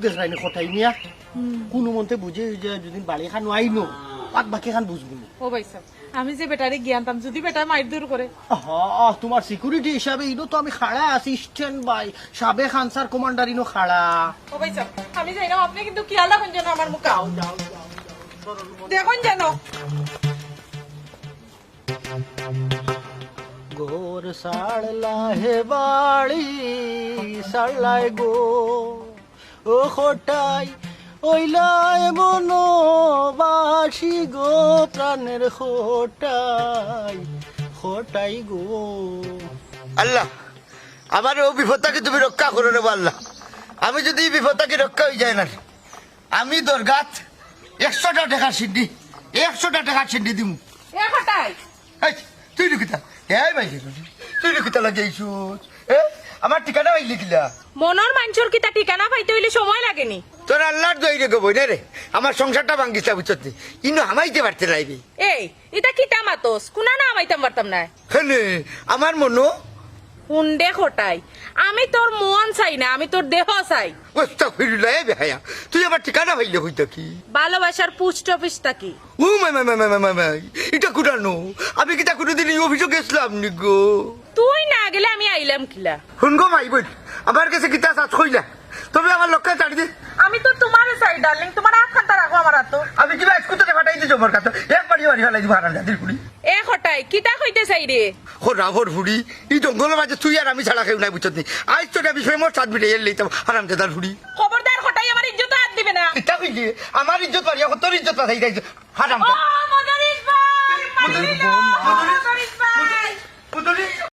দেখরাইনি খটাই নিয়া কোনো মতে বুঝে যে যদি বাড়ি খান আইনো বাদ বাকি খান বুঝবো ও ভাই সাহেব আমি যে বেটারে জ্ঞানতাম যদি বেটা মাইর দূর করে তোমার সিকিউরিটি হিসাবে ইনো তো আমি খাড়া আছি স্ট্যান্ড বাই সাবেক আনসার কমান্ডার ইনো খাড়া ও ভাই সাহেব আমি যাই না আপনি কিন্তু খেয়াল রাখুন যেন আমার মুখে দেখুন যেন গোর সাড়লা হে বাড়ি সাড়লায় গো ও খোটাই ওইলায় বনবাসী গো প্রাণের খোটাই খোটাই গো আল্লাহ আমার ও বিপদটাকে তুমি রক্ষা করো রে আল্লাহ আমি যদি এই বিপদটাকে রক্ষা হয়ে যায় না আমি দরগাত 100টা টাকা সিদ্ধি 100টা টাকা সিদ্ধি দিম এ হটাই তুই লিখিতা ভাই তুই লিখিতা লাগাইছু আমার ঠিকানা ভাই লিখিলা মনের মানুষের কি তা ঠিকানা পাইতে হইলে সময় লাগেনি তোর আল্লাহর দই রে গো রে আমার সংসারটা ভাঙ্গিস বুঝতে কিন্তু হামাইতে পারতে রাইবি এই এটা কি টামাতোস কুনা না আমাইতাম পারতাম না হ্যাঁ আমার মনো হুন্ডে খটাই আমি তোর মন চাই না আমি তোর দেহ চাই আস্তাগফিরুল্লাহ বেহায়া তুই আমার ঠিকানা ভাইলে হইতা কি ভালোবাসার পোস্ট অফিসটা কি ও মাই এটা কুটানো আমি কি তা কোনোদিন এই অফিসে গেছিলাম নি গো তুই না গেলে আমি আইলাম কিলা শুন গো মাই বল আমার কাছে কিতা চাষ কইলা তবে আমার লক্ষ্যে ছাড়ি দে আমি তো তোমার চাই ডার্লিং তোমার হাত খান্তা রাখো আমার হাত আমি কিবা স্কুটারে ফাটাই দিছো মোর কাছে এক বাড়ি বাড়ি ফেলাই দিব হারাম জাতির পুরি এ খটাই কিতা কইতে চাই রে ও রাভর ফুড়ি এই জঙ্গলের মাঝে তুই আর আমি ছাড়া খেউ নাই বুঝছত নি আজ তোর বিষয়ে মোর সাত বিটে এর লইতাম হারাম জাদার ফুড়ি খবরদার খটাই আমার ইজ্জত হাত দিবে না এটা কইলি আমার ইজ্জত পারিয়া তোর ইজ্জত পাঠাই যাইছো হারাম ও মদরিস ভাই মদরিস মদরিস ভাই মদরিস